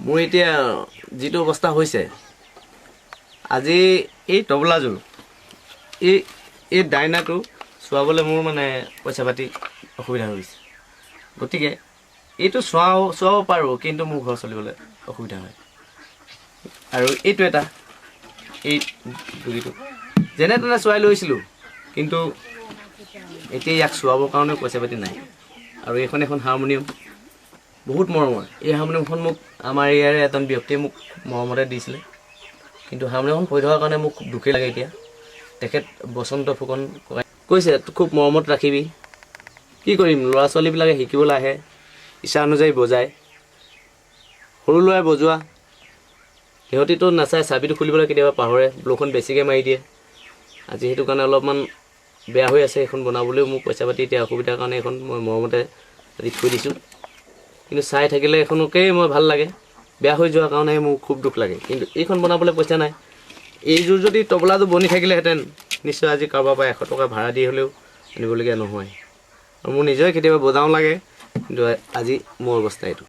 মোৰ এতিয়া যিটো অৱস্থা হৈছে আজি এই তবলাযোৰ এই ডাইনাটো চোৱাবলৈ মোৰ মানে পইচা পাতি অসুবিধা হৈছে গতিকে এইটো চোৱাব পাৰোঁ কিন্তু মোৰ ঘৰ চলিবলৈ অসুবিধা হয় আৰু এইটো এটা এই দুগিটো যেনে তেনে চোৱাই লৈছিলোঁ কিন্তু এতিয়া ইয়াক চোৱাবৰ কাৰণে পইচা পাতি নাই আৰু এইখন এখন হাৰমনিয়াম বহুত মৰমৰ এই হাৰমনিয়ামখন মোক আমাৰ ইয়াৰে এজন ব্যক্তিয়ে মোক মৰমতে দিছিলে কিন্তু হাৰমনিয়ামখন পৰি থকাৰ কাৰণে মোক খুব দুখেই লাগে এতিয়া তেখেত বসন্ত ফুকন কৈছে খুব মৰমত ৰাখিবি কি কৰিম ল'ৰা ছোৱালীবিলাকে শিকিবলৈ আহে ইচ্ছা অনুযায়ী বজায় সৰু ল'ৰাই বজোৱা সিহঁতিতো নাচায় চাবিটো খুলিবলৈ কেতিয়াবা পাহৰে ব্লুখন বেছিকৈ মাৰি দিয়ে আজি সেইটো কাৰণে অলপমান বেয়া হৈ আছে এখন বনাবলৈও মোক পইচা পাতি এতিয়া অসুবিধাৰ কাৰণে এখন মই মৰমতে আজি থৈ দিছোঁ কিন্তু চাই থাকিলে এখনকেই মই ভাল লাগে বেয়া হৈ যোৱাৰ কাৰণে মোৰ খুব দুখ লাগে কিন্তু এইখন বনাবলৈ পইচা নাই এইযোৰ যদি তবলাটো বনি থাকিলেহেঁতেন নিশ্চয় আজি কাৰোবাৰ পৰা 100 টকা ভাড়া দি হ'লেও আনিবলগীয়া নহয় আৰু মোৰ নিজৰে কেতিয়াবা বজাওঁ লাগে কিন্তু আজি মোৰ অৱস্থা এইটো